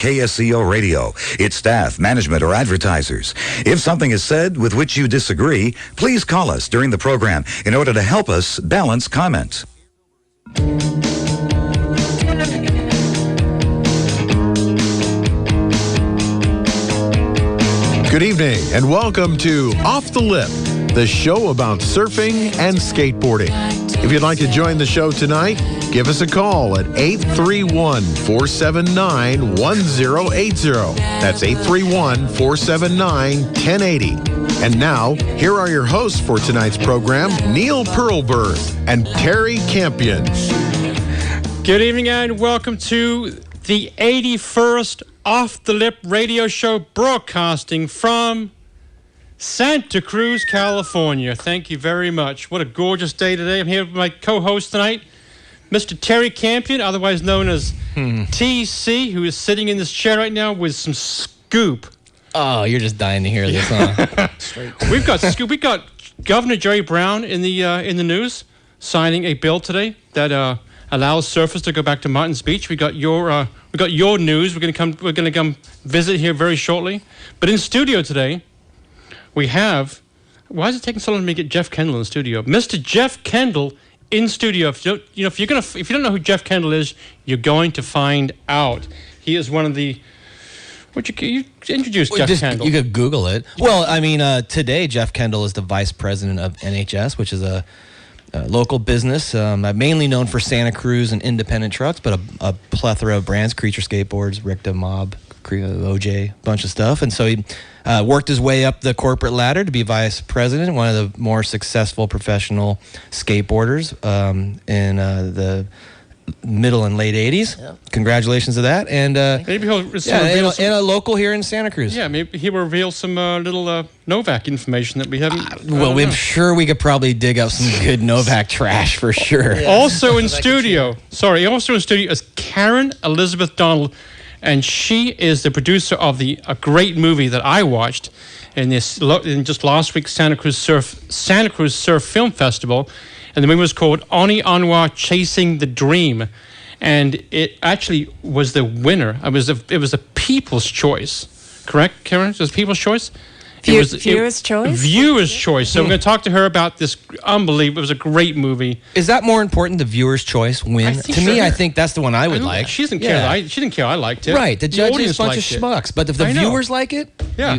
KSCO Radio, its staff, management, or advertisers. If something is said with which you disagree, please call us during the program in order to help us balance comment. Good evening and welcome to Off the Lip, the show about surfing and skateboarding. If you'd like to join the show tonight, give us a call at 831-479-1080. That's 831-479-1080. And now, here are your hosts for tonight's program, Neil Pearlberg and Terry Campion. Good evening and welcome to the 81st Off the Lip radio show, broadcasting from Santa Cruz, California. Thank you very much. What a gorgeous day today. I'm here with my co-host tonight, Mr. Terry Campion, otherwise known as TC, who is sitting in this chair right now with some scoop. Oh, you're just dying to hear this, huh? We've got scoop. We got Governor Jerry Brown in the news signing a bill today that allows surfers to go back to Martins Beach. We got your news. We're gonna come visit here very shortly. But in studio today, we have. Why is it taking so long to get Jeff Kendall in the studio? Mr. Jeff Kendall in studio. If you don't know who Jeff Kendall is, you're going to find out. He is one of the. You introduce Jeff Kendall. You could Google it. Well, I mean, today Jeff Kendall is the Vice President of NHS, which is a local business, mainly known for Santa Cruz and independent trucks, but a plethora of brands: Creature Skateboards, Ricta Mob, OJ, a bunch of stuff. And so he worked his way up the corporate ladder to be vice president, one of the more successful professional skateboarders in the middle and late 80s. Yeah. Congratulations to that. And maybe he'll reveal and a local here in Santa Cruz. Yeah, maybe he will reveal some little Novak information that we haven't. Well, I'm sure we could probably dig up some good Novak trash for sure. Yeah. Also in studio is Karen Elizabeth Donald, and she is the producer of a great movie that I watched in just last week's Santa Cruz Surf Film Festival. And the movie was called Oni Anwar Chasing the Dream. And it actually was the winner. It was a People's Choice. Correct, Karen? It was People's Choice? Viewer's Choice? Viewer's Choice. So we're going to talk to her about this unbelievable. It was a great movie. Is that more important, the Viewer's Choice win? To me, I think that's the one I would like. She didn't care. She didn't care I liked it. Right. The judges are a bunch of schmucks. But if the viewers like it,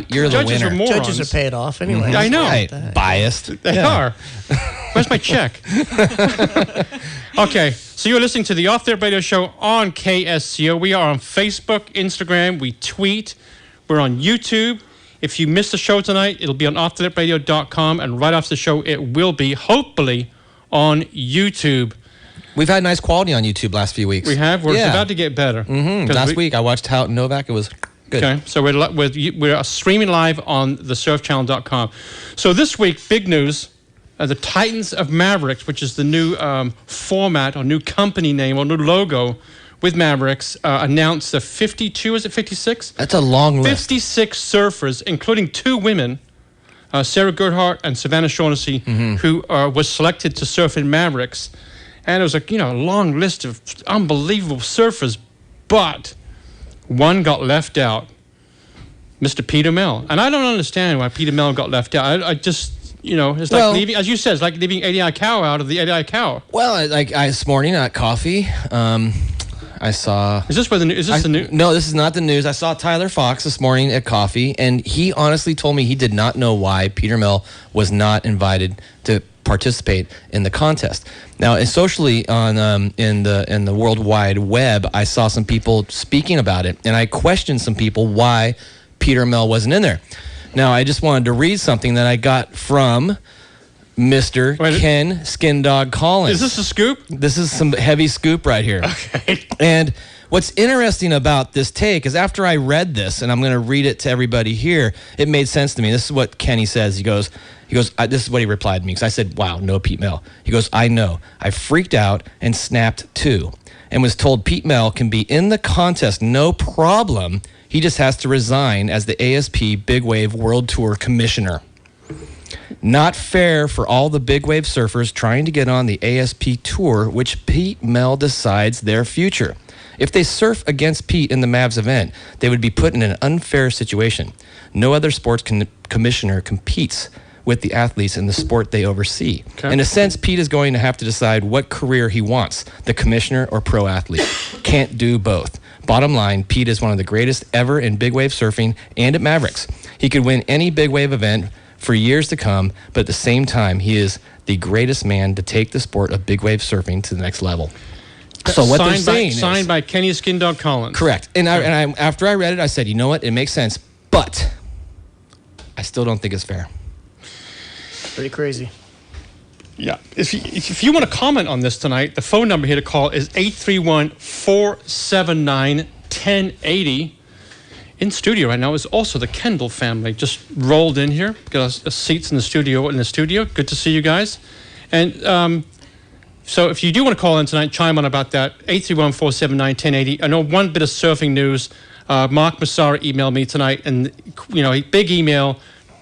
you're the winner. Judges are paid off anyway. I know. Right. Biased. They are. Where's my check? Okay. So you're listening to the Off the Lip Radio Show on KSCO. We are on Facebook, Instagram. We tweet. We're on YouTube. If you missed the show tonight, it'll be on offtolipradio.com, and right after the show, it will be, hopefully, on YouTube. We've had nice quality on YouTube last few weeks. We have. We're about to get better. Mm-hmm. Last week, I watched Houghton Novak. It was good. Okay, so we're streaming live on thesurfchannel.com. So this week, big news. The Titans of Mavericks, which is the new format or new company name or new logo with Mavericks, announced the 52, is it 56? That's a long list. 56 surfers, including 2 women, Sarah Gerhardt and Savannah Shaughnessy, who was selected to surf in Mavericks. And it was a long list of unbelievable surfers, but one got left out, Mr. Peter Mel. And I don't understand why Peter Mel got left out. I just... it's like leaving, as you said, it's like leaving Eddie Cow out of the Eddie Cow. Well, this morning at coffee, I saw... Is this the news? No, this is not the news. I saw Tyler Fox this morning at coffee, and he honestly told me he did not know why Peter Mel was not invited to participate in the contest. Now, socially in the World Wide Web, I saw some people speaking about it, and I questioned some people why Peter Mel wasn't in there. Now, I just wanted to read something that I got from Mr. Ken Skin Dog Collins. Is this a scoop? This is some heavy scoop right here. Okay. And what's interesting about this take is after I read this, and I'm going to read it to everybody here, it made sense to me. This is what Kenny says. He goes, this is what he replied to me, because I said, wow, no Pete Mel. He goes, I know. I freaked out and snapped too, and was told Pete Mel can be in the contest, no problem. He just has to resign as the ASP Big Wave World Tour Commissioner. Not fair for all the big wave surfers trying to get on the ASP Tour, which Pete Mel decides their future. If they surf against Pete in the Mavs event, they would be put in an unfair situation. No other sports commissioner competes with the athletes in the sport they oversee. Okay. In a sense, Pete is going to have to decide what career he wants, the commissioner or pro athlete. Can't do both. Bottom line, Pete is one of the greatest ever in big wave surfing and at Mavericks. He could win any big wave event for years to come, but at the same time, he is the greatest man to take the sport of big wave surfing to the next level. So what they're saying is... Signed by Kenny Skin Dog Collins. Correct. And after I read it, I said, you know what? It makes sense, but I still don't think it's fair. Pretty crazy. Yeah. If you want to comment on this tonight, the phone number here to call is 831-479-1080. In studio right now is also the Kendall family. Just rolled in here. Got us seats in the studio. Good to see you guys. And so if you do want to call in tonight, chime on about that. 831-479-1080. I know one bit of surfing news. Mark Massara emailed me tonight, and big email.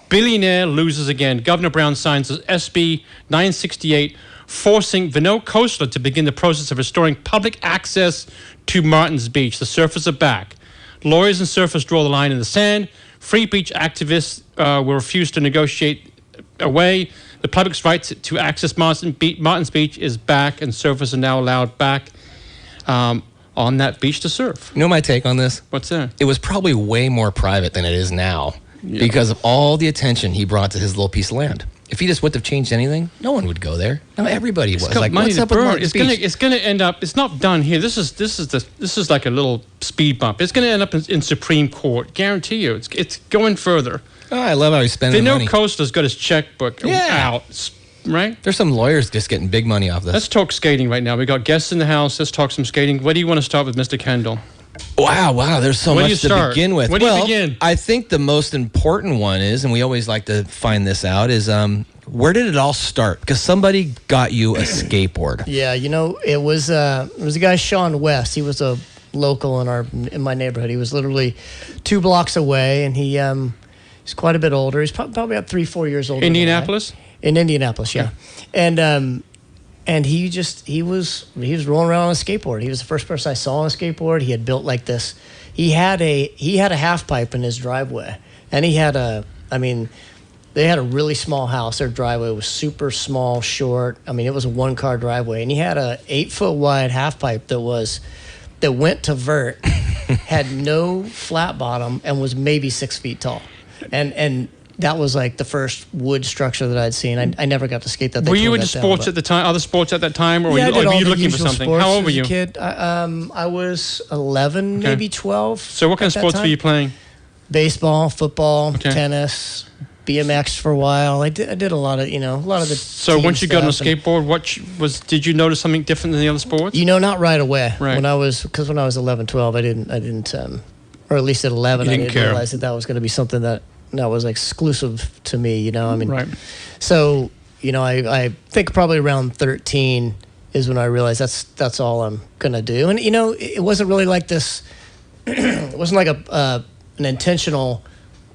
Billionaire loses again. Governor Brown signs SB 968, forcing Vinod Khosla to begin the process of restoring public access to Martins Beach. The surfers are back. Lawyers and surfers draw the line in the sand. Free beach activists will refuse to negotiate away. The public's right to access Martins Beach is back, and surfers are now allowed back on that beach to surf. You know my take on this? What's that? It was probably way more private than it is now. Yeah. Because of all the attention he brought to his little piece of land. If he just wouldn't have changed anything, no one would go there. No, everybody was like, "What's up with Martins Beach?" It's going to end up. It's not done here. This is like a little speed bump. It's going to end up in Supreme Court. Guarantee you. It's going further. Oh, I love how he's spending money. Vinod Khosła's got his checkbook out. Right? There's some lawyers just getting big money off this. Let's talk skating right now. We got guests in the house. Let's talk some skating. Where do you want to start with, Mr. Kendall? Wow, there's so much to begin with. Where do you begin? I think the most important one is, and we always like to find this out, is where did it all start? Because somebody got you a skateboard. Yeah, it was a guy, Sean West. He was a local in my neighborhood. He was literally 2 blocks away, and he's quite a bit older. He's probably about 3-4 years older. Indianapolis? In Indianapolis, yeah. And he was rolling around on a skateboard. He was the first person I saw on a skateboard. He had built like this. He had a half pipe in his driveway, and they had a really small house. Their driveway was super small, short. I mean, it was a 1-car driveway, and he had a 8-foot wide half pipe that went to vert, had no flat bottom, and was maybe 6 feet tall, and that was like the first wood structure that I'd seen. I never got to skate that. Were you into sports at the time? Other sports at that time, or were you looking for something? Sports How old were as you? A kid, I was 11, maybe 12. So what kind of sports were you playing? Baseball, football, tennis, BMX for a while. I did a lot of the. So once you got on a skateboard, did you notice something different than the other sports? Not right away. Right. When I was 11, 12, I didn't, or at least at 11, I didn't realize that was going to be something that was exclusive to me, Right. So, I think probably around 13 is when I realized that's all I'm gonna do. And it wasn't really like this. It wasn't like an intentional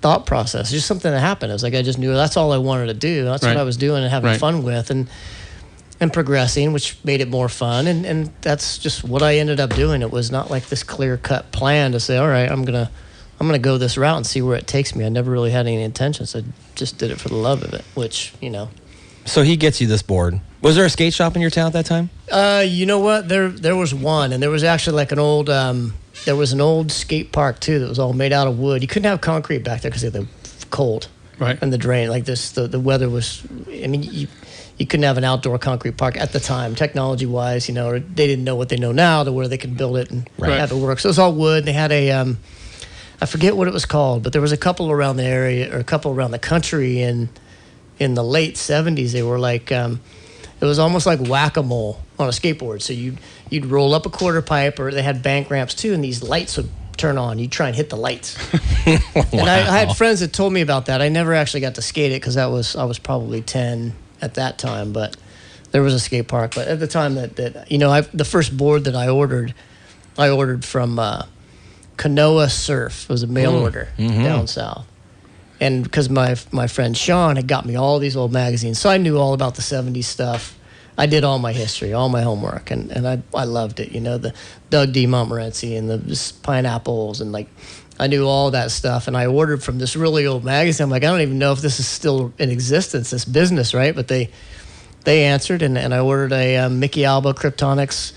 thought process. It's just something that happened. It was like I just knew that's all I wanted to do. That's what I was doing and having fun with, and progressing, which made it more fun. And that's just what I ended up doing. It was not like this clear-cut plan to say, all right, I'm gonna go this route and see where it takes me. I never really had any intentions. I just did it for the love of it, which, So he gets you this board. Was there a skate shop in your town at that time? You know what? There was one, and there was actually like an old skate park too that was all made out of wood. You couldn't have concrete back there because of the cold, right? And the drain. Like this, the weather was. I mean, you couldn't have an outdoor concrete park at the time, technology-wise. Or they didn't know what they know now to where they could build it and have it work. So it was all wood. They had a. I forget what it was called, but there was a couple around the area, or a couple around the country in the late 70s. They were like, it was almost like whack-a-mole on a skateboard. So you'd roll up a quarter pipe, or they had bank ramps too, and these lights would turn on. You'd try and hit the lights. Wow. And I had friends that told me about that. I never actually got to skate it because I was probably 10 at that time, but there was a skate park. But at the time the first board that I ordered from Kanoa Surf. It was a mail order down south. And because my friend Sean had got me all these old magazines, so I knew all about the 70s stuff. I did all my history, all my homework, and I loved it. The Doug D. Montmorency and the pineapples, and like I knew all that stuff. And I ordered from this really old magazine. I'm like, I don't even know if this is still in existence, this business, right? But they answered, and I ordered a Mickey Alba Kryptonics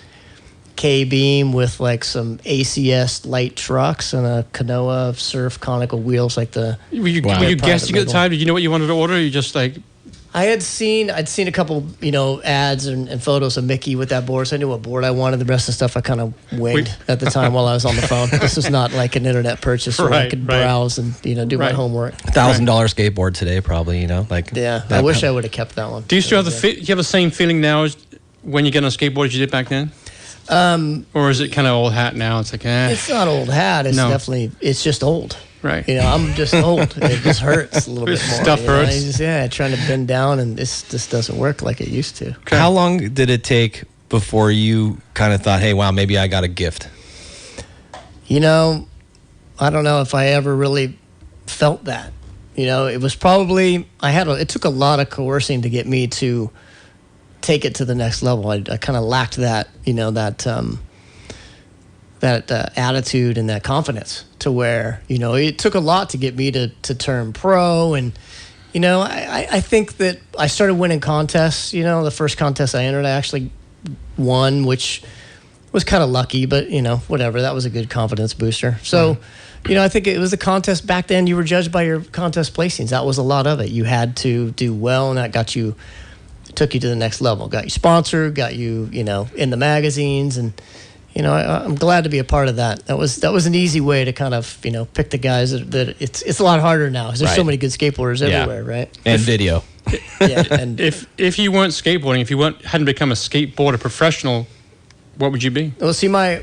K-beam with like some ACS light trucks and a Kanoa surf conical wheels, like the. Were you guessing at the time? Did you know what you wanted to order? Or you just like. I'd seen a couple, ads and photos of Mickey with that board, so I knew what board I wanted. The rest of the stuff I kind of winged at the time while I was on the phone. This was not like an internet purchase where I could browse and do my homework. $1,000 skateboard today, probably. Yeah, I wish I would have kept that one. Do you still have you have the same feeling now as when you get on a skateboard as you did back then? Or is it kind of old hat now? It's like, It's not old hat. It's definitely, it's just old. Right. I'm just old. It just hurts a little bit more. Stuff hurts. Trying to bend down, and this just doesn't work like it used to. Okay. How long did it take before you kind of thought, hey, wow, maybe I got a gift? I don't know if I ever really felt that. It was probably, it took a lot of coercing to get me to take it to the next level. I kind of lacked that, that attitude and that confidence to where, it took a lot to get me to turn pro. And, I think that I started winning contests. The first contest I entered, I actually won, which was kind of lucky, but, whatever. That was a good confidence booster. So, I think it was a contest back then. You were judged by your contest placings. That was a lot of it. You had to do well, and that took you to the next level. Got you sponsored, got you, in the magazines, and I'm glad to be a part of that. That was an easy way to kind of pick the guys that it's a lot harder now because there's so many good skateboarders everywhere, right? And video. Yeah, and if you weren't skateboarding, if you hadn't become a skateboarder professional, what would you be? Well, see, my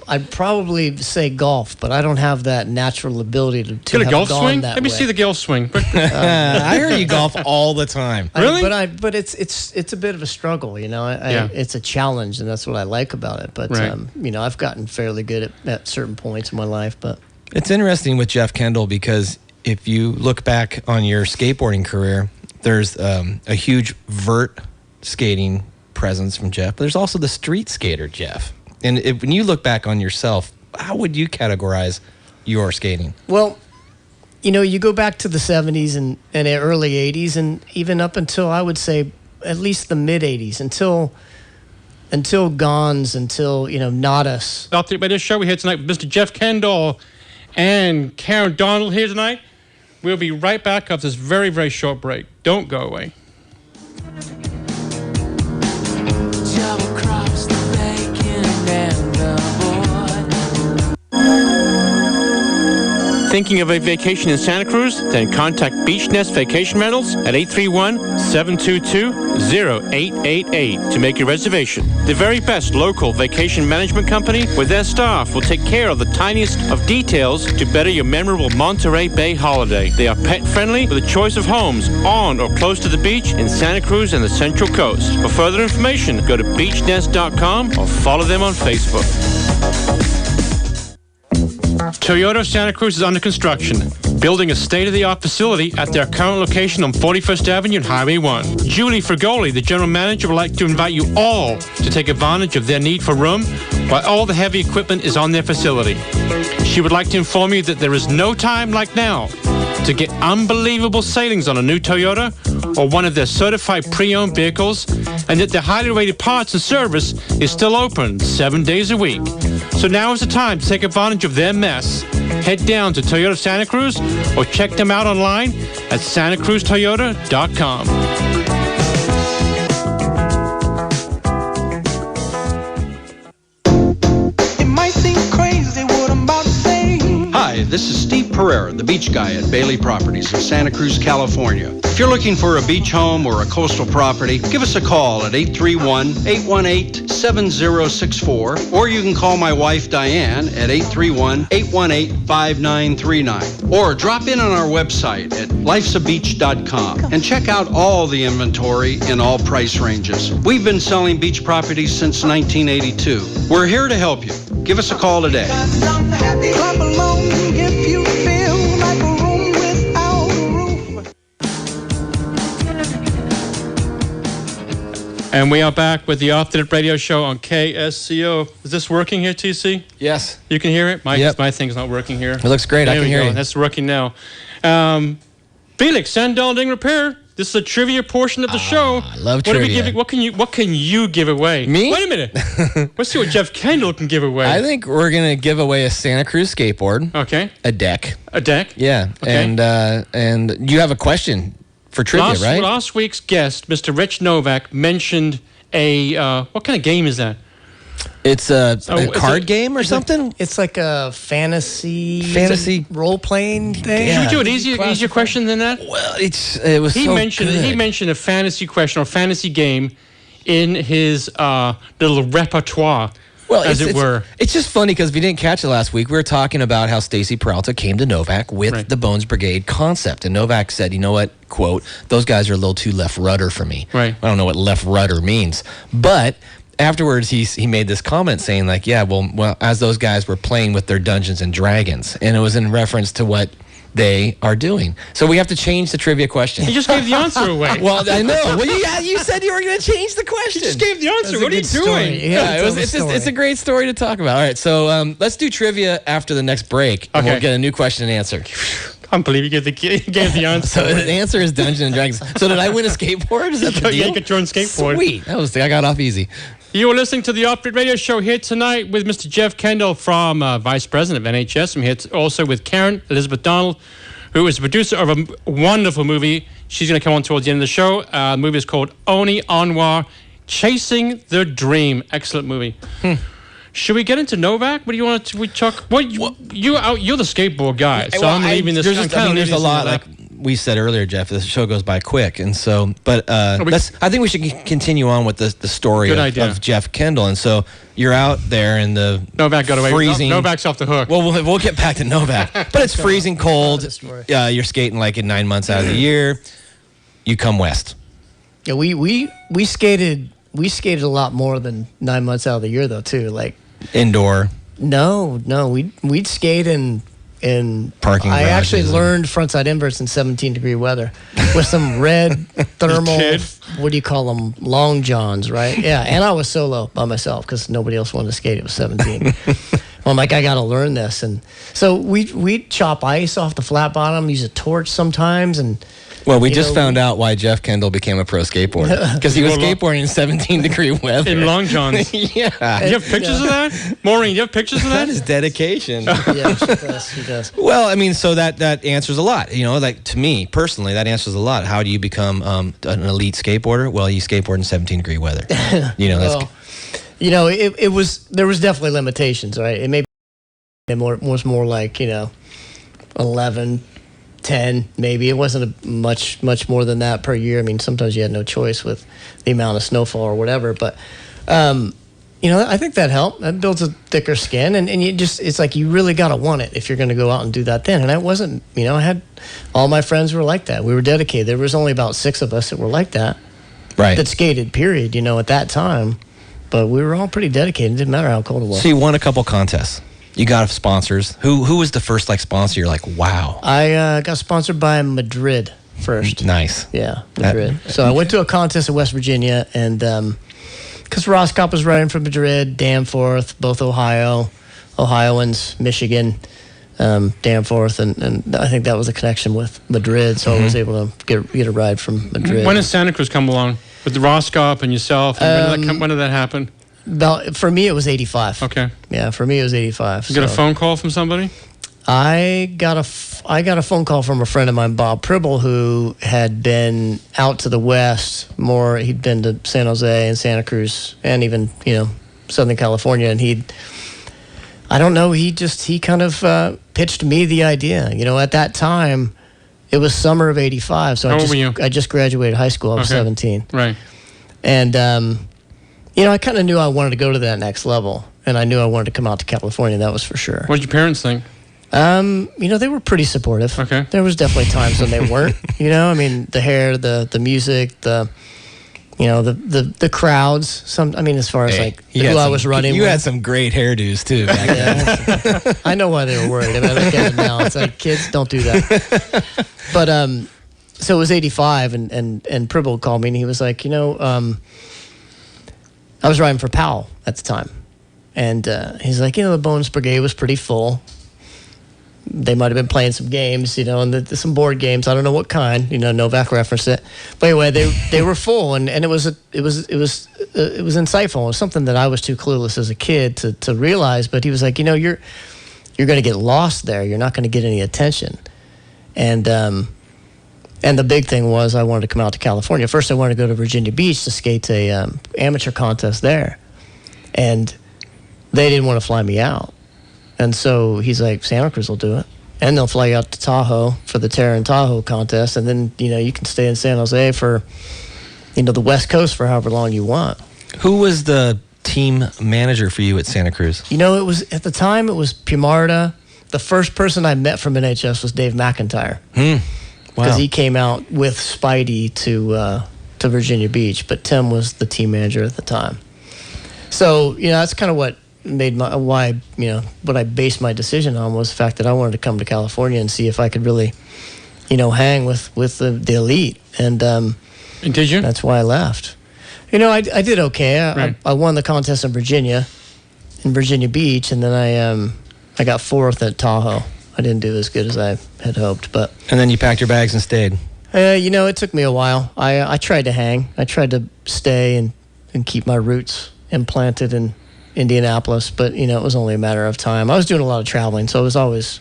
I'd probably say golf, but I don't have that natural ability to Get a have golf gone swing? that Let me way. see the golf swing. I hear you golf all the time. Really? But it's a bit of a struggle, It's a challenge, and that's what I like about it. But I've gotten fairly good at certain points in my life. But it's interesting with Jeff Kendall because if you look back on your skateboarding career, there's a huge vert skating presence from Jeff, but there's also the street skater Jeff. And when you look back on yourself, how would you categorize your skating? Well, you go back to the 70s and early 80s, and even up until I would say at least the mid 80s, until Gons, until Not Us. Out there by this show we had tonight with Mr. Jeff Kendall and Karen Donald here tonight. We'll be right back after this very, very short break. Don't go away. Thinking of a vacation in Santa Cruz? Then contact Beach Nest Vacation Rentals at 831-722-0888 to make your reservation. The very best local vacation management company with their staff will take care of the tiniest of details to better your memorable Monterey Bay holiday. They are pet-friendly with a choice of homes on or close to the beach in Santa Cruz and the Central Coast. For further information, go to beachnest.com or follow them on Facebook. Toyota Santa Cruz is under construction, building a state-of-the-art facility at their current location on 41st Avenue and Highway 1. Julie Frigoli, the general manager, would like to invite you all to take advantage of their need for room while all the heavy equipment is on their facility. She would like to inform you that there is no time like now to get unbelievable savings on a new Toyota or one of their certified pre-owned vehicles, and that their highly rated parts and service is still open 7 days a week. So now is the time to take advantage of their mess. Head down to Toyota Santa Cruz or check them out online at santacruztoyota.com. Hi, this is Steve Pereira, the beach guy at Bailey Properties in Santa Cruz, California. If you're looking for a beach home or a coastal property, give us a call at 831-818-7064, or you can call my wife Diane at 831-818-5939, or drop in on our website at lifesabeach.com and check out all the inventory in all price ranges. We've been selling beach properties since 1982. We're here to help you. Give us a call today. And we are back with the Off the Lip radio show on KSCO. Is this working here, TC? Yes. You can hear it? Yep. My thing's not working here. It looks great. There I can we hear go. you. That's working now. Felix, Sandal Ding Repair. This is a trivia portion of the show. I love what trivia. What can you give away? Me? Wait a minute. Let's see what Jeff Kendall can give away. I think we're going to give away a Santa Cruz skateboard. Okay. A deck. A deck? Yeah. Okay. And you have a question for trivia, right? Last week's guest, Mr. Rich Novak, mentioned a, what kind of game is that? It's a it's card game or something? It's like a fantasy role playing thing. Should we do an easier question than that? Well, it was He mentioned a fantasy question or fantasy game in his little repertoire, as it were. It's just funny because if you didn't catch it last week, we were talking about how Stacy Peralta came to Novak with the Bones Brigade concept. And Novak said, you know what, quote, those guys are a little too left rudder for me. Right. I don't know what left rudder means. But afterwards, he made this comment saying like, yeah, well, as those guys were playing with their Dungeons and Dragons. And it was in reference to what they are doing. So we have to change the trivia question. He just gave the answer away. Well, I know. Well, you said you were going to change the question. He just gave the answer. What are you doing? It's a great story to talk about. All right, so let's do trivia after the next break, and we'll get a new question and answer. I can't believe you gave the answer. So the answer is Dungeons and Dragons. So did I win a skateboard? Is that the deal? Yeah, you got your own skateboard. Sweet. I got off easy. You are listening to the Off-Grid Radio Show here tonight with Mr. Jeff Kendall from Vice President of NHS. I'm here also with Karen Elizabeth Donald, who is the producer of a wonderful movie. She's going to come on towards the end of the show. The movie is called Oni Anwar, Chasing the Dream. Excellent movie. Should we get into Novak? What do you want to talk? You're the skateboard guy, so I'm leaving this. There's a lot, like we said earlier, Jeff. The show goes by quick, and so, but I think we should continue on with the story of Jeff Kendall. And so you're out there in the Novak got away. Freezing. Novak's off the hook. Well, we'll get back to Novak, but it's freezing cold. You're skating like in 9 months out of the year. You come west. Yeah, we skated a lot more than 9 months out of the year though too. Like indoor. No, we'd skate in parking. I actually learned frontside inverts in 17-degree weather with some red thermal. What do you call them? Long johns, right? Yeah, and I was solo by myself because nobody else wanted to skate. It was 17. Well, I'm like, I got to learn this, and so we'd chop ice off the flat bottom, use a torch sometimes, and. Well, we just found out why Jeff Kendall became a pro skateboarder. Because he was skateboarding in 17-degree weather. In long johns. Yeah. Do you have pictures of that? Maureen, do you have pictures of that? That is dedication. Yeah, she does. Well, I mean, so that answers a lot. You know, like to me, personally, that answers a lot. How do you become an elite skateboarder? Well, you skateboard in 17-degree weather. You know, there was definitely limitations, right? It was more like, 11, 10 maybe. It wasn't much more than that per year. I mean, sometimes you had no choice with the amount of snowfall or whatever, but I think that helped. That builds a thicker skin, and it's like you really got to want it if you're going to go out and do that then. And I wasn't, I had all my friends were like that. We were dedicated. There was only about 6 of us that were like that. Right. That skated, period, at that time. But we were all pretty dedicated. It didn't matter how cold it was. So you won a couple contests. You got sponsors. Who was the first sponsor? You're like, wow. I got sponsored by Madrid first. Nice. Yeah, Madrid. So I went to a contest in West Virginia, and because Roscop was running from Madrid, Danforth, both Ohioans, Michigan, Danforth, and I think that was a connection with Madrid. So I was able to get a ride from Madrid. When did Santa Cruz come along with the Roscop and yourself? And when did that happen? For me, it was 85. Okay. Yeah, for me, it was 85. You got a phone call from somebody? I got a phone call from a friend of mine, Bob Pribble, who had been out to the west more. He'd been to San Jose and Santa Cruz and even, Southern California. And he kind of pitched me the idea. At that time, it was summer of 85. So How old were you? I just graduated high school. I was 17. Right. And, I kind of knew I wanted to go to that next level, and I knew I wanted to come out to California. That was for sure. What did your parents think? They were pretty supportive. Okay. There was definitely times when they weren't. I mean, the hair, the music, the crowds. As far as who I was running. You had some great hairdos too. Back then. I know why they were worried. I look at it now. It's like, kids, don't do that. But so it was 85, and Pribble called me, and he was like, I was riding for Powell at the time. And he's like, the bonus brigade was pretty full. They might have been playing some games, and some board games. I don't know what kind. Novak referenced it. But anyway, they were full, and it was insightful. It was something that I was too clueless as a kid to realize. But he was like, you're going to get lost there. You're not going to get any attention. And the big thing was I wanted to come out to California. First, I wanted to go to Virginia Beach to skate a amateur contest there, and they didn't want to fly me out. And so he's like, Santa Cruz will do it. And they'll fly you out to Tahoe for the Terra and Tahoe contest. And then, you can stay in San Jose for, the West Coast for however long you want. Who was the team manager for you at Santa Cruz? It was, at the time, it was Pumarda. The first person I met from NHS was Dave McIntyre. Wow. Because he came out with Spidey to Virginia Beach. But Tim was the team manager at the time. So, that's kind of what what I based my decision on was the fact that I wanted to come to California and see if I could really, hang with the elite. And did you? That's why I left. I did okay. I won the contest in Virginia Beach, and then I got fourth at Tahoe. I didn't do as good as I had hoped, but. And then you packed your bags and stayed. It took me a while. I tried to hang. I tried to stay and keep my roots implanted in Indianapolis, but it was only a matter of time. I was doing a lot of traveling, so I was always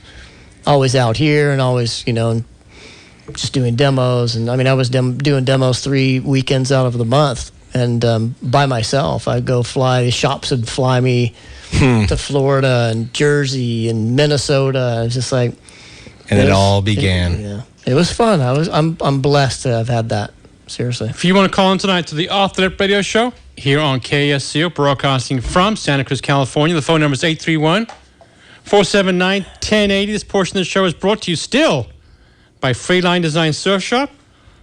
out here and always just doing demos. And I was doing demos 3 weekends out of the month, and by myself. I'd go fly. The shops would fly me to Florida and Jersey and Minnesota. It was just like, and it all began. It was fun. I'm blessed to have had that. Seriously. If you want to call in tonight to the Off the Lip Radio Show here on KSCO, broadcasting from Santa Cruz, California, the phone number is 831-479-1080. This portion of the show is brought to you still by Freeline Design Surf Shop.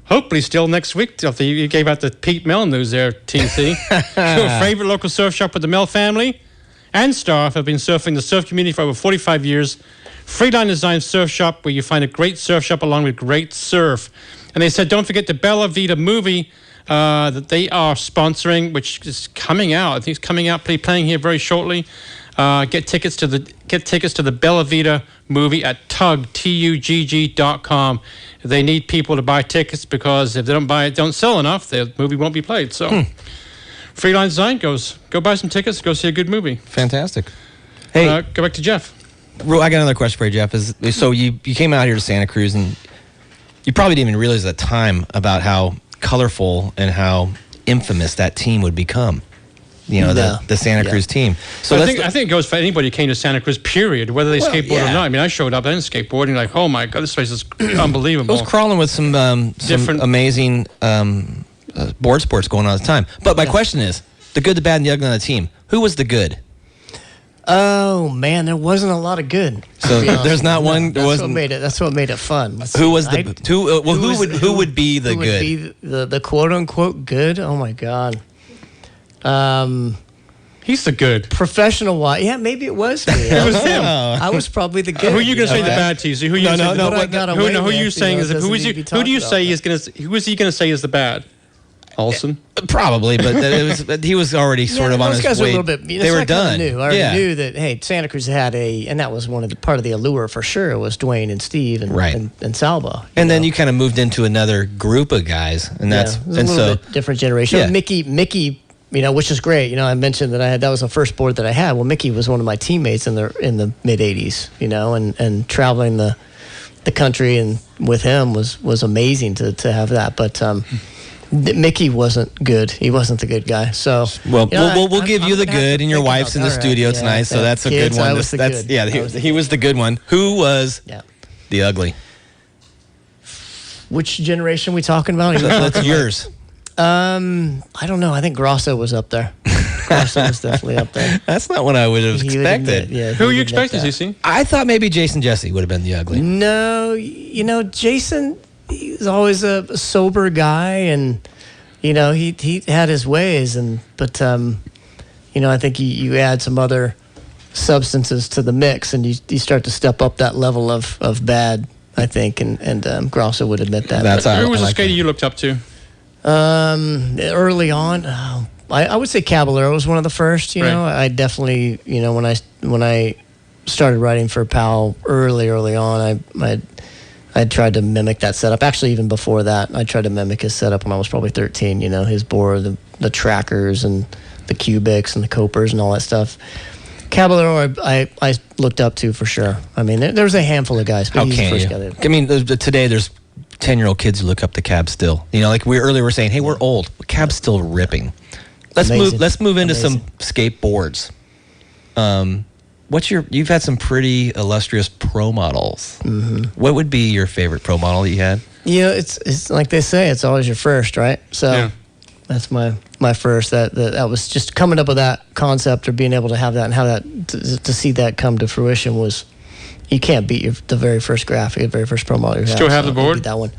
Hopefully still next week. You gave out the Pete Mel news there, TC. Your favorite local surf shop with the Mel family and staff have been surfing the surf community for over 45 years. Freeline Design Surf Shop, where you find a great surf shop along with great surf. And they said, don't forget the Bella Vita movie that they are sponsoring, which is coming out. I think it's coming out, playing here very shortly. Get tickets to the Bella Vita movie at tugg.com. They need people to buy tickets because if they don't sell enough, the movie won't be played. So, Freeline Design go buy some tickets, go see a good movie. Fantastic. Hey, go back to Jeff. I got another question for you, Jeff. So you came out here to Santa Cruz, and you probably didn't even realize at the time about how colorful and how infamous that team would become. The Santa Cruz team. So I think it goes for anybody who came to Santa Cruz, period, whether they skateboard or not. I showed up, I didn't skateboarding, like, oh my God, this place is unbelievable. I was crawling with some amazing board sports going on at the time. But my question is, the good, the bad, and the ugly on the team, who was the good? Oh man, there wasn't a lot of good. So there's not one. That's what made it fun. Who was the who would be the good? Would be the quote unquote good? Oh my God. He's the good. Professional wise, yeah, maybe it was me. It was him. I was probably the good. Who are you going to say the bad, TZ? Who do you say is going to? Who is he going to say is the bad? Olsen? Probably, but he was already sort of on his way. Those guys were a little bit. They were done. I already knew that. Hey, Santa Cruz had and that was part of the allure for sure. It was Dwayne and Steve and Salba. And then you kind of moved into another group of guys, and that's a little bit different generation. Yeah. Mickey. Which is great. I mentioned that that was the first board that I had. Well, Mickey was one of my teammates in the mid '80s. And traveling the country and with him was amazing to have that. But Mickey wasn't good. He wasn't the good guy. So we'll give you the good, and your wife's in the studio tonight, so that's a good one. He was the good one. Who was the ugly? Which generation are we talking about? That's yours. I don't know. I think Grosso was up there. Grosso was definitely up there. That's not what I would have expected. Who are you expecting, CC? I thought maybe Jason Jesse would have been the ugly. No, Jason, he's always a sober guy, and he had his ways, but I think you add some other substances to the mix, and you start to step up that level of bad, I think, and Grosso would admit that. Who was the skater you looked up to? Early on, I would say Caballero was one of the first. You know, I definitely, you know, when I started riding for PAL early on, I tried to mimic that setup. Actually, even before that, I tried to mimic his setup when I was probably 13. You know, his board, the trackers, and the cubics, and the copers, and all that stuff. Caballero, I looked up to for sure. I mean, there was a handful of guys, but he's the first guy that... I mean, today there's 10-year-old kids who look up to Cab still. You know, like we earlier were saying, hey, we're old, but Cab's still ripping. Let's move into some skateboards. You've had some pretty illustrious pro models. Mm-hmm. What would be your favorite pro model that you had? Yeah, it's like they say, it's always your first, right? So that's my first. That was just coming up with that concept, or being able to have that and how that to see that come to fruition was. You can't beat the very first graphic, the very first pro model you have. Still have the board? That one.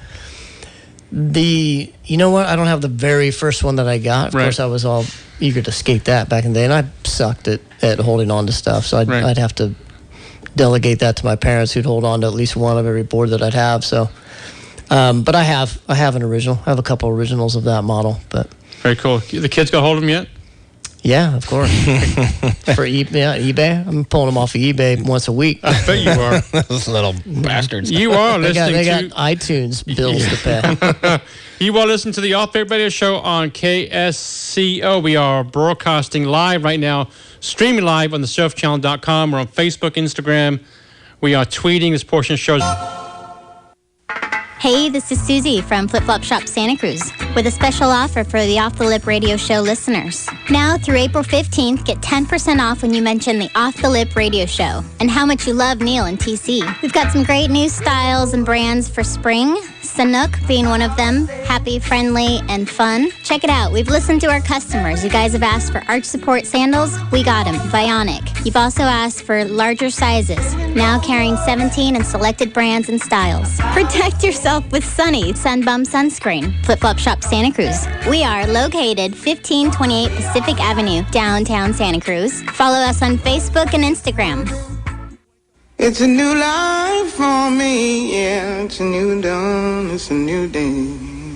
You know what? I don't have the very first one that I got. Of course, I was all eager to skate that back in the day, and I sucked at holding on to stuff. So I'd have to delegate that to my parents, who'd hold on to at least one of every board that I'd have. So, but I have an original. I have a couple originals of that model. But very cool. The kids got hold of them yet? Yeah, of course. For eBay, I'm pulling them off of eBay once a week. I bet you are. Those little bastards. You are listening they got iTunes bills to pay. You are listening to the Off the Lip Radio Show on KSCO. We are broadcasting live right now, streaming live on the surfchannel.com. We're on Facebook, Instagram. We are tweeting this portion of the show. Hey, this is Susie from Flip Flop Shop Santa Cruz with a special offer for the Off the Lip Radio Show listeners. Now through April 15th, get 10% off when you mention the Off the Lip Radio Show and how much you love Neil and TC. We've got some great new styles and brands for spring, Sanook being one of them, happy, friendly, and fun. Check it out. We've listened to our customers. You guys have asked for arch support sandals. We got them, Bionic. You've also asked for larger sizes, now carrying 17 and selected brands and styles. Protect yourself with Sunny Sunbum Sunscreen. Flip Flop Shop Santa Cruz. We are located 1528 Pacific Avenue, downtown Santa Cruz. Follow us on Facebook and Instagram. It's a new life for me, yeah. It's a new dawn, it's a new day.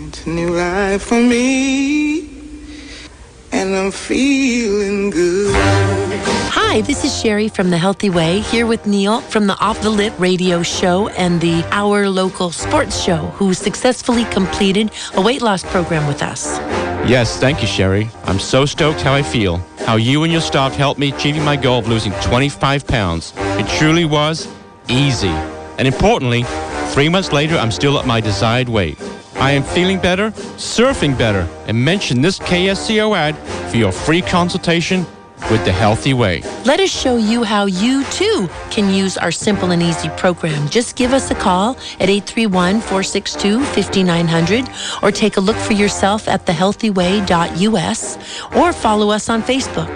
It's a new life for me, and I'm feeling good. Hi, this is Sherry from The Healthy Way, here with Neil from the Off the Lip Radio Show and the Our Local Sports Show, who successfully completed a weight loss program with us. Yes, thank you, Sherry. I'm so stoked how I feel. How you and your staff helped me achieving my goal of losing 25 pounds. It truly was easy. And importantly, 3 months later, I'm still at my desired weight. I am feeling better, surfing better, and mention this KSCO ad for your free consultation with The Healthy Way. Let us show you how you, too, can use our simple and easy program. Just give us a call at 831-462-5900 or take a look for yourself at thehealthyway.us or follow us on Facebook.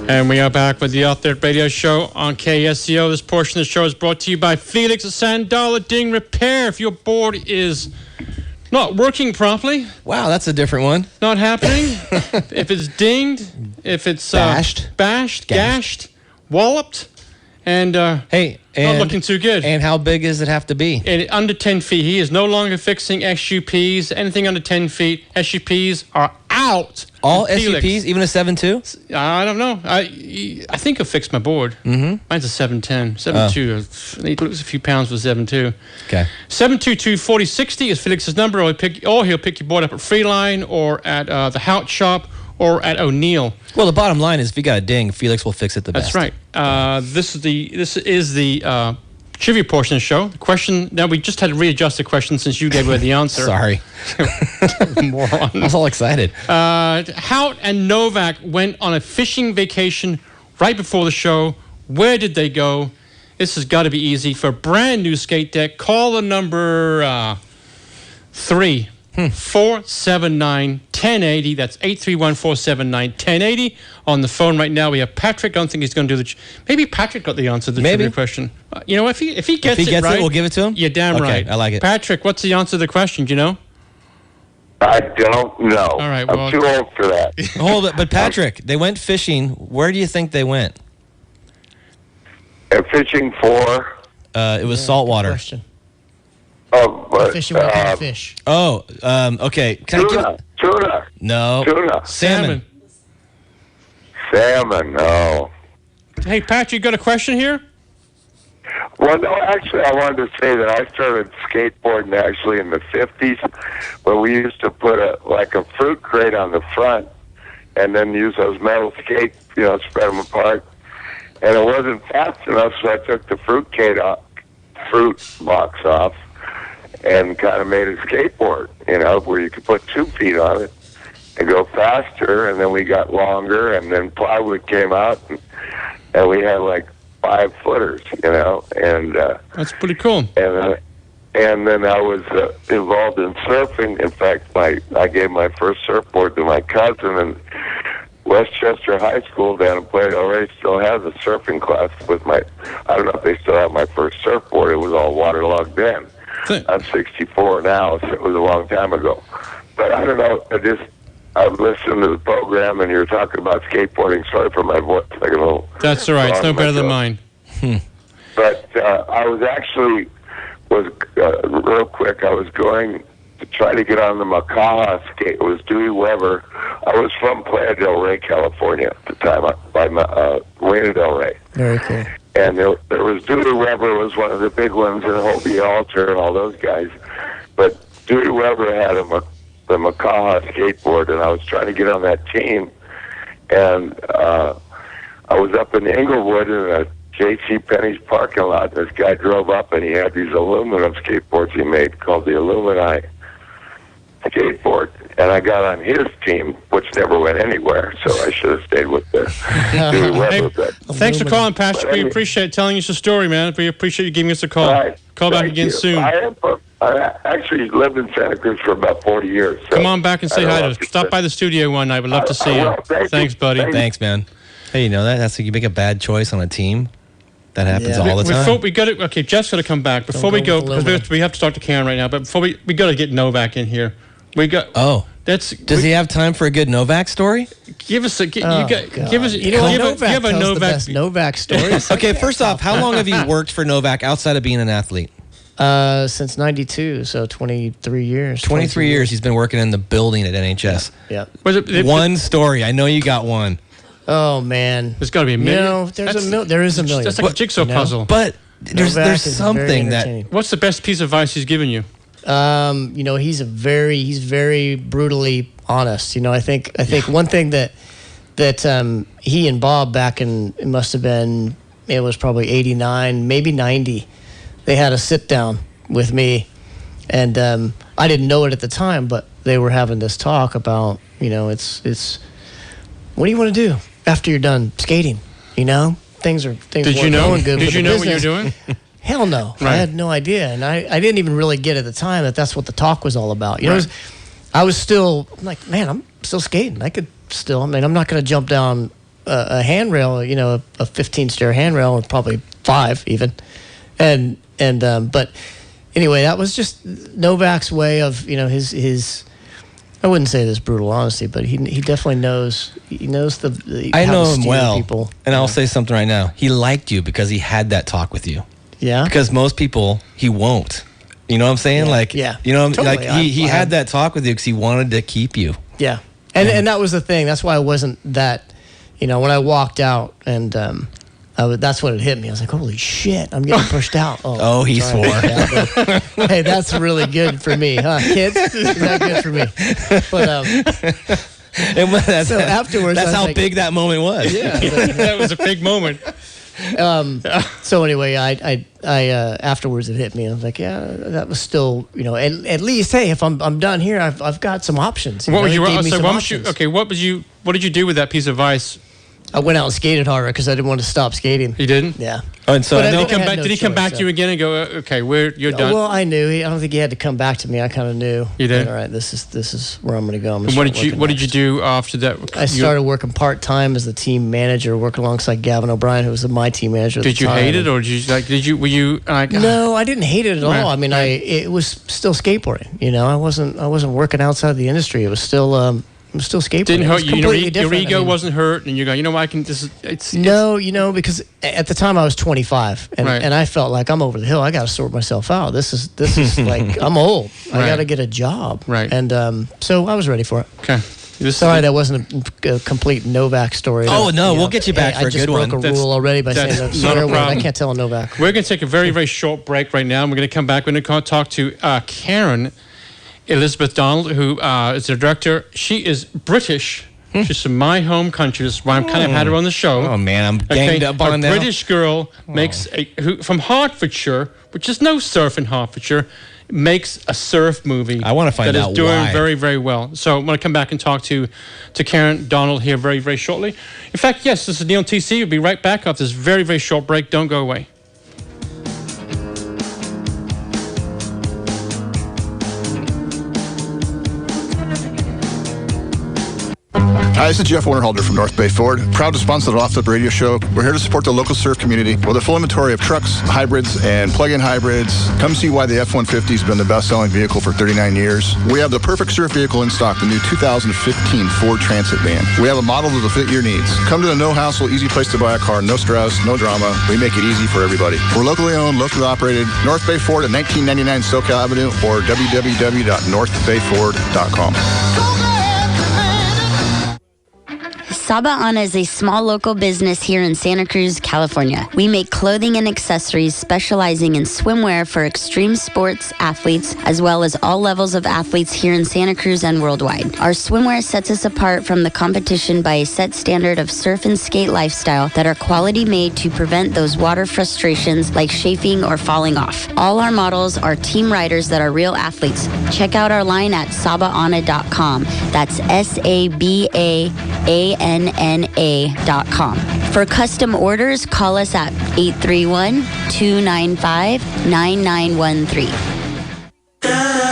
And we are back with the Out There Radio Show on KSCO. This portion of the show is brought to you by Felix Sandala Ding Repair. If your board is not working properly. Wow, that's a different one. Not happening. If it's dinged, if it's bashed, gashed, walloped, and not looking too good. And how big does it have to be? Under 10 feet. He is no longer fixing SUPs. Anything under 10 feet, SUPs are out. All SUPs, even a 7.2? I don't know. I think I'll fix my board. Mm-hmm. Mine's a 7.10. 7.2. He loses a few pounds with 7.2. Okay. 722-4060 is Felix's number. Or he'll pick your board up at Freeline or at the Hout Shop or at O'Neill. Well, the bottom line is if you got a ding, Felix will fix it the best. That's right. This is the trivia portion of the show. The question, now we just had to readjust the question since you gave away the answer. Sorry. Moron. I was all excited. Hout and Novak went on a fishing vacation right before the show. Where did they go? This has got to be easy. For a brand new skate deck, call the number 3-479-1080. That's 831-479-1080. On the phone right now, we have Patrick. I don't think he's going to do maybe Patrick got the answer to the trivia question. You know, if he gets it right, we'll give it to him? You're damn right. I like it. Patrick, what's the answer to the question? Do you know? I don't know. All right, well, I'm too old for that. Hold it, but Patrick, they went fishing. Where do you think they went? Fishing for? It was saltwater. Question. but, Fishing what kind of fish? Oh, okay. Can I Tuna. No. Tuna. Salmon. Salmon, no. Hey, Pat, you got a question here? Well, no, actually, I wanted to say that I started skateboarding actually in the 50s, but we used to put a fruit crate on the front and then use those metal skates, spread them apart. And it wasn't fast enough, so I took the fruit box off and kind of made a skateboard, where you could put 2 feet on it and go faster. And then we got longer, and then plywood came out, and we had 5-footers, and that's pretty cool. And then I was involved in surfing. In fact, I gave my first surfboard to my cousin, and Westchester High School down in Playa del Rey still has a surfing class with I don't know if they still have my first surfboard. It was all waterlogged then. I'm 64 now, so it was a long time ago. But I don't know, I've listened to the program, and you're talking about skateboarding. Sorry for my voice. That's all right. It's no better than mine. But I was actually, real quick, I was going to try to get on the Makaha skate. It was Dewey Weber. I was from Playa del Rey, California at the time, by Marina del Rey. Very cool. And there was Dewey Weber was one of the big ones, and Hobie Alter and all those guys. But Dewey Weber had the Makaha skateboard, and I was trying to get on that team. And I was up in Inglewood in a J.C. Penney's parking lot. This guy drove up, and he had these aluminum skateboards he made called the Illumini skateboard. And I got on his team, which never went anywhere, so I should have stayed with the Dewey Weber. Thanks for calling, Patrick. We appreciate telling us your story, man. We appreciate you giving us a call. Right. Call back again soon. I actually lived in Santa Cruz for about 40 years. So come on back and say hi to us. Stop by the studio one night. We'd love to see you. Thanks, buddy. Thanks, man. Hey, that's you make a bad choice on a team. That happens all the time. We got to. Okay, Jeff's got to come back before we go, because we have to talk to Karen right now. But before we got to get Novak in here. We got. Oh, does he have time for a good Novak story? Give us a. Give us. Novak tells the best Novak stories. Okay, first off, how long have you worked for Novak outside of being an athlete? Since '92, so 23 years. 23 years he's been working in the building at NHS. Yeah. One story. I know you got one. Oh man, there's got to be a million. There is a million. That's like a jigsaw puzzle. But there's something that. What's the best piece of advice he's given you? He's very brutally honest. I think one thing that he and Bob back in, it must have been, it was probably 89, maybe 90. They had a sit down with me, and I didn't know it at the time, but they were having this talk about, it's what do you want to do after you're done skating? Things weren't going good. Did you know what you're doing? Hell no. Right. I had no idea. And I didn't even really get at the time that that's what the talk was all about. I was still like, man, I'm still skating. I'm not going to jump down a handrail, a 15-stair handrail, or probably 5 even. But anyway, that was just Novak's way of, his I wouldn't say this brutal honesty, but he definitely knows. He knows I know him well. People, and I'll say something right now. He liked you because he had that talk with you. Yeah. Because most people, he won't. You know what I'm saying? Totally. He had that talk with you because he wanted to keep you. Yeah. And that was the thing. That's why I wasn't that, when I walked out and that's when it hit me. I was like, holy shit, I'm getting pushed out. Oh, he swore. Yeah, hey, that's really good for me, huh, kids? Is that good for me? But so afterwards, that's how big that moment was. Yeah. That was a big moment. So anyway, I afterwards it hit me. I was like, yeah, that was still, at least, hey, if I'm done here, I've got some options. What did you do with that piece of advice? I went out and skated harder because I didn't want to stop skating. You didn't? Yeah. And so did he come back to you again and go, okay, you're done? Well, I knew. I don't think he had to come back to me. I kind of knew. You did? All right, this is where I'm going to go. And what did you do after that? I started working part-time as the team manager, working alongside Gavin O'Brien, who was my team manager at the time. Did you hate it, or were you No, I didn't hate it at all. I mean, it was still skateboarding. I wasn't working outside the industry. It was still I'm still skateboarding. Didn't hurt you. Your different. ego wasn't hurt, and you go, you know what, I can. No, because at the time I was 25, and I felt like I'm over the hill. I got to sort myself out. This is like I'm old. I got to get a job. Right. And so I was ready for it. Okay. Sorry, that wasn't a complete Novak story. Oh, no, we'll get you back for a good one. I just broke a rule already by saying a swear word. I can't tell a Novak. We're going to take a very, very short break right now. And we're going to come back. We're going to talk to Karen Elizabeth Donald, who is the director. She is British. She's from my home country. That's why I'm kind of had her on the show. Oh, man, I'm ganged up on a now. British girl from Hertfordshire, which is no surf in Hertfordshire, makes a surf movie. I want to find out that is doing why. very, very well. So I'm going to come back and talk to Karen Donald here very, very shortly. In fact, yes, this is Neil TC. We'll be right back after this very, very short break. Don't go away. Hi, this is Jeff Warnerhalder from North Bay Ford, proud to sponsor the Off the Radio Show. We're here to support the local surf community with a full inventory of trucks, hybrids, and plug-in hybrids. Come see why the F-150 has been the best-selling vehicle for 39 years. We have the perfect surf vehicle in stock, the new 2015 Ford Transit van. We have a model that will fit your needs. Come to the no-hassle, easy place to buy a car. No stress, no drama. We make it easy for everybody. We're locally owned, locally operated. North Bay Ford at 1999 SoCal Avenue or www.northbayford.com. Saba Ana is a small local business here in Santa Cruz, California. We make clothing and accessories specializing in swimwear for extreme sports athletes, as well as all levels of athletes here in Santa Cruz and worldwide. Our swimwear sets us apart from the competition by a set standard of surf and skate lifestyle that are quality made to prevent those water frustrations like chafing or falling off. All our models are team riders that are real athletes. Check out our line at sabaana.com. That's SABAANNA.com. For custom orders, call us at 831-295-9913.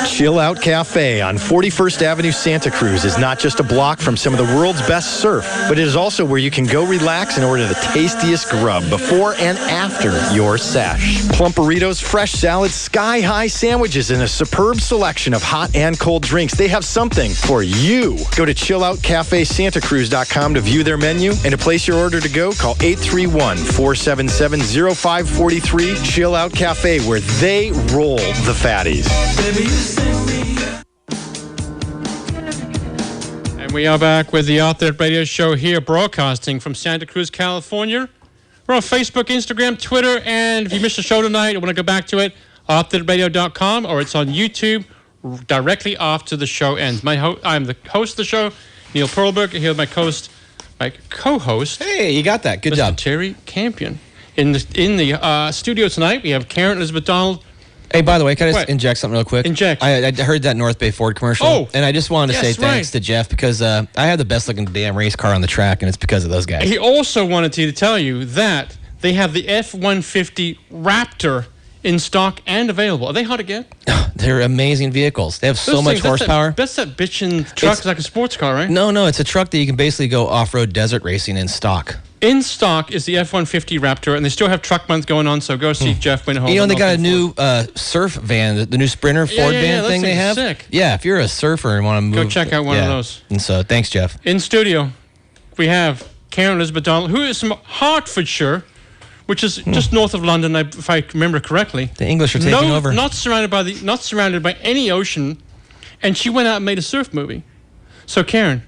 Chill Out Cafe on 41st Avenue, Santa Cruz is not just a block from some of the world's best surf, but it is also where you can go relax and order the tastiest grub before and after your sesh. Plump burritos, fresh salads, sky-high sandwiches, and a superb selection of hot and cold drinks. They have something for you. Go to chilloutcafesantacruz.com to view their menu, and to place your order to go, call 831-477-0543. Chill Out Cafe, where they roll the fatties. And we are back with the Out There Radio Show here, broadcasting from Santa Cruz, California. We're on Facebook, Instagram, Twitter, and if you missed the show tonight or want to go back to it, OffTheRadio.com, or it's on YouTube directly after the show ends. I'm the host of the show, Neil Perlberg, here with my co-host. Hey, you got that. Good job. Terry Campion. In the studio tonight, we have Karen Elizabeth Donald. Hey, by the way, can I just inject something real quick? Inject. I heard that North Bay Ford commercial, and I just wanted to say thanks to Jeff because I have the best looking damn race car on the track, and it's because of those guys. He also wanted to tell you that they have the F-150 Raptor in stock and available. Are they hard to get? They're amazing vehicles. They have so much horsepower. That's that bitchin' truck. It's like a sports car, right? No, it's a truck that you can basically go off-road desert racing in stock. In stock is the F-150 Raptor, and they still have truck month going on, so go see Jeff Winholm. You know, they got a new surf van, the new Sprinter Ford van thing they have. Sick. Yeah, if you're a surfer and want to move. Go check out one of those. And so, thanks, Jeff. In studio, we have Karen Elizabeth Donald, who is from Hertfordshire, which is just north of London, if I remember correctly. The English are taking over. Not surrounded by any ocean, and she went out and made a surf movie. So, Karen,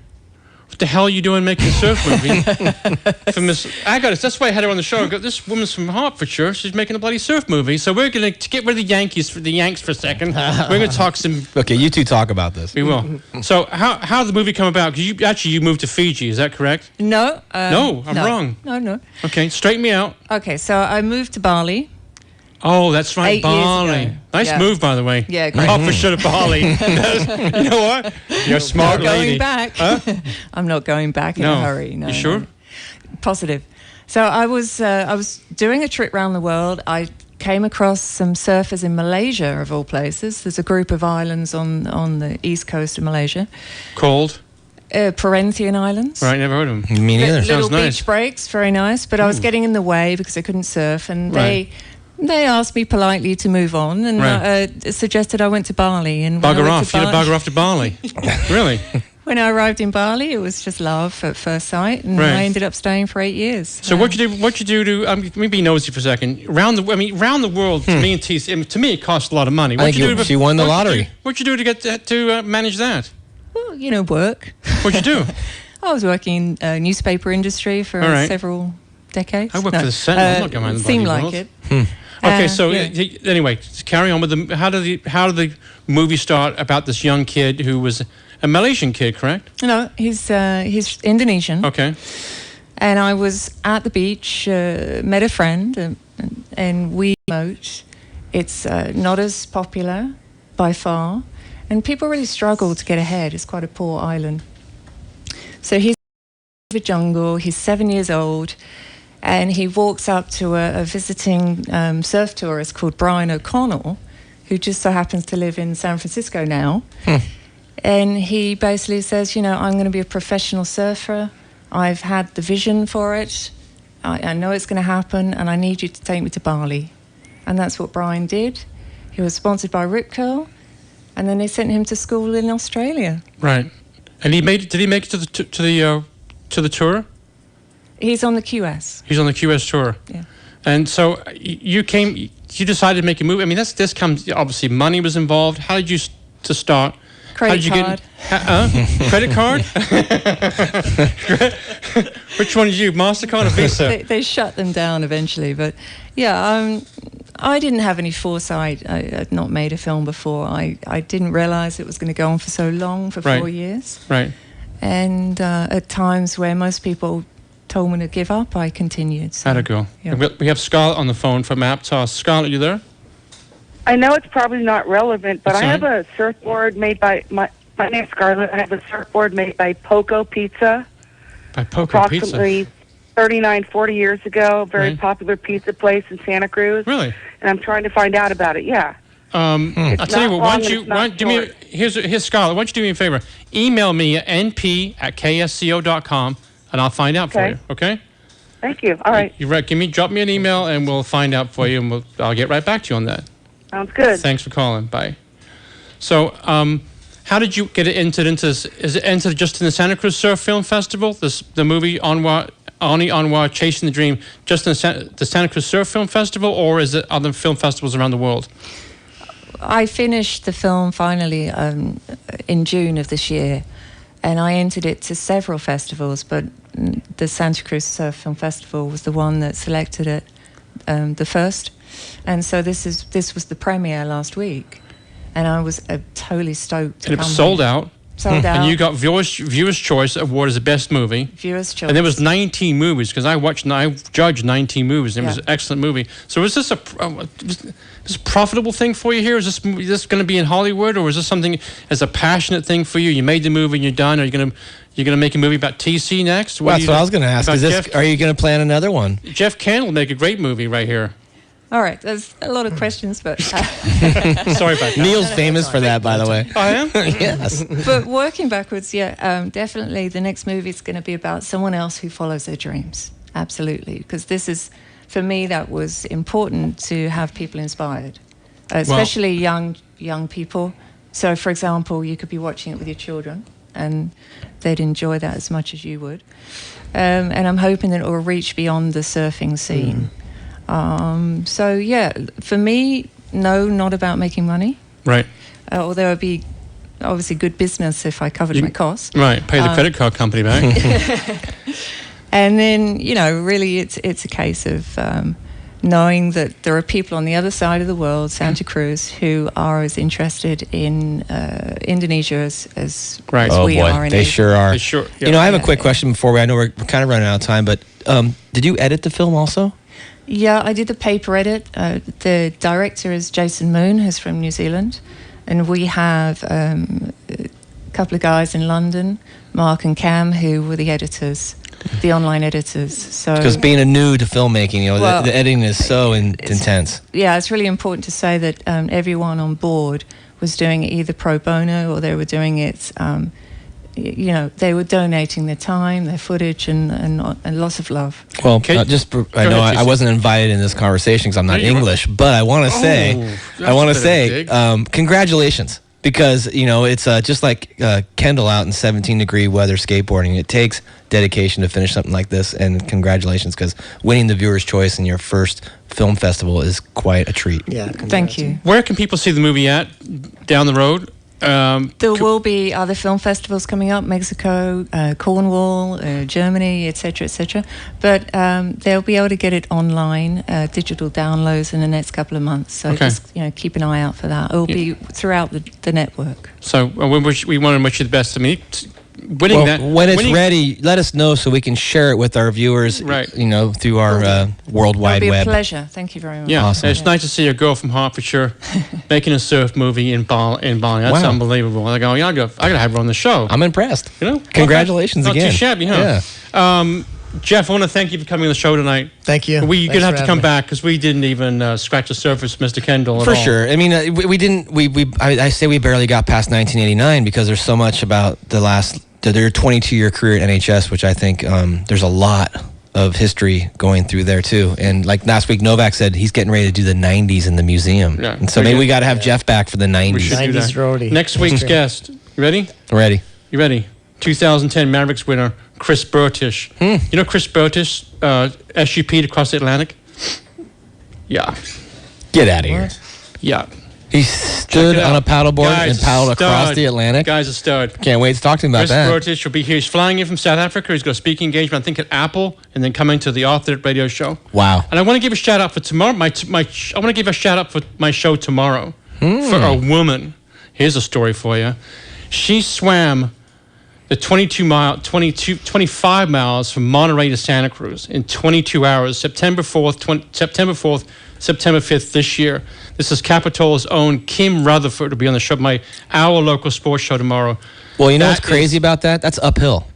what the hell are you doing making a surf movie? That's why I had her on the show. I go, this woman's from Hertfordshire. She's making a bloody surf movie. So we're going to get rid of the Yanks for a second. We're going to talk some... Okay, you two talk about this. We will. So how did the movie come about? Because you moved to Fiji, is that correct? No. No, I'm wrong. No. Okay, straighten me out. Okay, so I moved to Bali. Oh, that's right, 8 years Bali. ago. Nice move, by the way. Yeah, great. Hertfordshire to Bali. You know what? You're a smart lady. Back. Huh? I'm not going back in a hurry. No, you sure? No. Positive. So I was doing a trip around the world. I came across some surfers in Malaysia, of all places. There's a group of islands on the east coast of Malaysia. Called? Parentian Islands. Right, never heard of them. Me neither. Little Sounds nice. beach breaks, very nice. But I was getting in the way because I couldn't surf, and they asked me politely to move on, and suggested I went to Bali. And Bugger off! You had to bugger off to Bali. Really? When I arrived in Bali, it was just love at first sight, and Right. I ended up staying for 8 years. So what you do to? Let me be nosy for a second. Round the world. To me, to me, it costs a lot of money. I think she won the lottery. What'd you do to get to manage that? Well, work. What'd you do? I was working in newspaper industry for All right. several decades. I worked for the Sentinel. I'm not going to mind the seemed bloody like world. it. Okay, so yeah. Anyway, carry on with the. How did the movie start about this young kid who was a Malaysian kid, correct? No, he's Indonesian. Okay. And I was at the beach, met a friend, and we promote. It's not as popular by far, and people really struggle to get ahead. It's quite a poor island. So he's in the jungle. He's 7 years old, and he walks up to a visiting surf tourist called Brian O'Connell, who just so happens to live in San Francisco now. And he basically says, I'm going to be a professional surfer. I've had the vision for it. I know it's going to happen, and I need you to take me to Bali. And that's what Brian did. He was sponsored by Rip Curl, and then they sent him to school in Australia. Right. And did he make it to the tour? He's on the QS. He's on the QS tour. Yeah. And so you decided to make a movie. I mean, this comes, obviously money was involved. How did you to start? Credit card. Credit card? Which one did you, MasterCard or Visa? They shut them down eventually, but yeah, I didn't have any foresight. I had not made a film before. I didn't realize it was going to go on for so long, for 4 years. Right. And at times where most people told me to give up, I continued. So, How'd it go? yeah. We have Scarlett on the phone from Aptos. Scarlett, you there? I know it's probably not relevant, but That's I have a surfboard made by my name's Scarlett. I have a surfboard made by Poco Pizza. By Poco approximately 39, 40 years ago. Very Right. popular pizza place in Santa Cruz. Really? And I'm trying to find out about it. Yeah. I'll tell you what. Why don't you? Do me? short. Here's Scarlett. Why don't you do me a favor? Email me at np@ksco.com, and I'll find out for Okay. you. Okay? Thank you. All right. You're right. Drop me an email, and we'll find out for you, and I'll get right back to you on that. Sounds good. Thanks for calling. Bye. So, how did you get into this? Is it entered just in the Santa Cruz Surf Film Festival? The movie Ani Anwar Chasing the Dream, just in the Santa Cruz Surf Film Festival, or is it other film festivals around the world? I finished the film finally in June of this year, and I entered it to several festivals, but the Santa Cruz Surf Film Festival was the one that selected it the first. And so this was the premiere last week, and I was totally stoked. And it was sold out. Sold out. And you got Viewers' Choice Award as the best movie. Viewers' Choice. And there was 19 movies, because I judged 19 movies, and it was an excellent movie. So was this this a profitable thing for you here? Is this going to be in Hollywood, or is this something as a passionate thing for you? You made the movie and you're done. Are you going to make a movie about TC next? Well, that's what I was going to ask. Are you going to plan another one? Jeff Kendall will make a great movie right here. All right, there's a lot of questions, but... Sorry about that. Neil's famous for that, by the way. I am? Yes. But working backwards, definitely the next movie is going to be about someone else who follows their dreams. Absolutely. Because this is, for me, that was important to have people inspired, especially young people. So, for example, you could be watching it with your children and they'd enjoy that as much as you would. And I'm hoping that it will reach beyond the surfing scene. So, yeah, for me, no, not about making money. Right. Although it'd be obviously good business if I covered my costs. Right, pay the credit card company back. And then, really it's a case of knowing that there are people on the other side of the world, Santa Cruz, who are as interested in Indonesia as we are in they Asia. sure are. They sure, I have a quick question before I know we're kind of running out of time, but did you edit the film also? Yeah, I did the paper edit. The director is Jason Moon, who's from New Zealand. And we have a couple of guys in London, Mark and Cam, who were the editors, the online editors. So because being a new to filmmaking, the editing is so intense. Yeah, it's really important to say that everyone on board was doing it either pro bono or they were doing it... they were donating their time, their footage, and lots of love. Well, I know I wasn't invited in this conversation because I'm not English, but I want to say, congratulations. because it's just like Kendall out in 17-degree weather skateboarding. It takes dedication to finish something like this, and congratulations, because winning the Viewer's Choice in your first film festival is quite a treat. Yeah, thank you. Where can people see the movie at down the road? There will be other film festivals coming up, Mexico, Cornwall, Germany, etc., etc. But they'll be able to get it online, digital downloads in the next couple of months. So just keep an eye out for that. It will be throughout the network. So we want to wish you the best. I mean, when it's ready, let us know so we can share it with our viewers. Right. Through our World Wide It'll be Web. a pleasure. Thank you very much. Yeah, awesome. It's nice to see a girl from Hertfordshire making a surf movie in Bali. That's unbelievable. I go, I gotta have her on the show. I'm impressed. Congratulations Not again. too shabby, huh? Yeah. Jeff, I want to thank you for coming on the show tonight. Thank you. You're Thanks gonna have for to come having me. back because we didn't even scratch the surface, Mr. Kendall. At For all. sure. I mean, we didn't. I say we barely got past 1989 because there's so much about their 22-year career at NHS, which I think there's a lot of history going through there too. And like last week, Novak said he's getting ready to do the 90s in the museum. Yeah. And so maybe we got to have Jeff back for the 90s. We should do 90s that. are already. Next week's guest. You ready? Ready. You ready? 2010 Mavericks winner Chris Burtish. You know Chris Burtish, SUP'd across the Atlantic? Yeah. Get out of here. Yeah. He stood on a paddleboard and paddled across the Atlantic. Guy's a stud. Can't wait to talk to him about Chris that. Burtish will be here. He's flying in from South Africa. He's got a speaking engagement, I think, at Apple, and then coming to the Author Radio Show. Wow. And I want to give a shout out for tomorrow. I want to give a shout out for my show tomorrow for a woman. Here's a story for you. She swam the 25 miles from Monterey to Santa Cruz in 22 hours, September 4th, September 5th this year. This is Capitol's own Kim Rutherford will be on the show, our local sports show tomorrow. Well, you know what's crazy about that? That's uphill.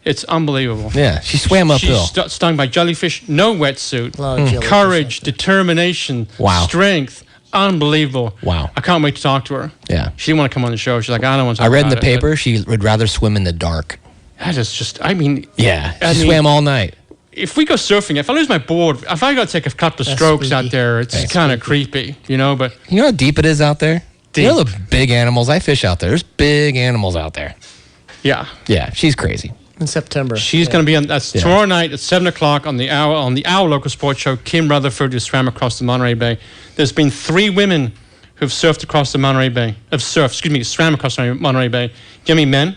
It's unbelievable. Yeah, she swam uphill. She's stung by jellyfish, no wetsuit, Jellyfish courage, determination, strength. Unbelievable. Wow. I can't wait to talk to her. Yeah. She didn't want to come on the show. She's like, I don't want to talk I read in the about it. paper she would rather swim in the dark. That is just, I mean. Yeah, she swam all night. If we go surfing, if I lose my board, if I got to take a couple of strokes out there, it's kind of creepy, but. You know how deep it is out there? Deep. You know the big animals? I fish out there. There's big animals out there. Yeah. Yeah, she's crazy. In September. She's going to be on, tomorrow night at 7 o'clock on the Our Local Sports Show, Kim Rutherford, who swam across the Monterey Bay. There's been 3 women who've surfed across the Monterey Bay, swam across the Monterey Bay. Do you have any men?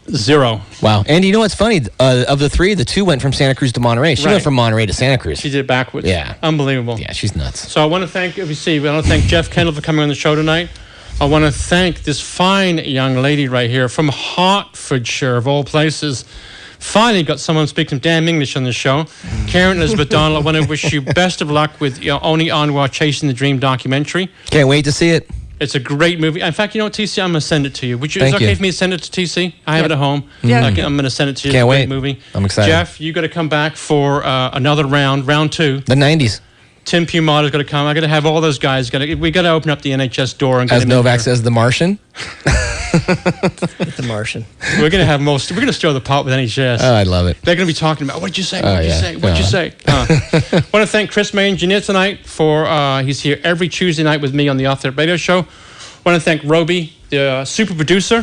0. Wow. And you know what's funny? Of the 3, the 2 went from Santa Cruz to Monterey. She went from Monterey to Santa Cruz. She did it backwards. Yeah. Unbelievable. Yeah, she's nuts. So I want to thank Jeff Kendall for coming on the show tonight. I want to thank this fine young lady right here from Hertfordshire, of all places. Finally got someone speaking damn English on the show. Karen Elizabeth Donald, I want to wish you best of luck with Oni Anwar Chasing the Dream documentary. Can't wait to see it. It's a great movie. In fact, you know what, TC? I'm going to send it to you. Is it okay for me to send it to TC? I have it at home. Yeah. I'm going to send it to you. Can't It's a wait. great movie. I'm excited. Jeff, you got to come back for another round 2. The 90s. Tim Pumata's got to come. I got to have all those guys. We got to open up the NHS door and get As him in Novak here. says, the Martian. The Martian. We're going to have We're going to stir the pot with NHS. Oh, I love it. They're going to be talking about, what'd you say? Oh, What'd you yeah. say? What'd you say? Want to thank Chris, my engineer, tonight for, he's here every Tuesday night with me on the Author Radio Show. Want to thank Roby, the super producer,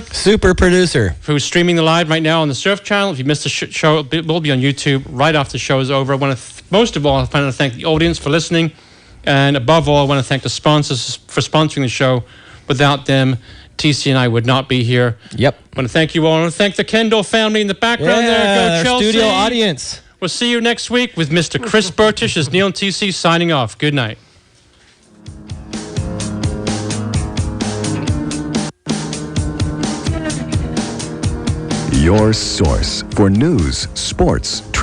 who's streaming the live right now on the Surf Channel. If you missed the show, it will be on YouTube right after the show is over. I want to, most of all, I want to thank the audience for listening. And above all, I want to thank the sponsors for sponsoring the show. Without them, TC and I would not be here. Yep. I want to thank you all. I want to thank the Kendall family in the background there. Go our Chelsea. studio audience. We'll see you next week with Mr. Chris Burtish as Neil and TC signing off. Good night. Your source for news, sports, traffic.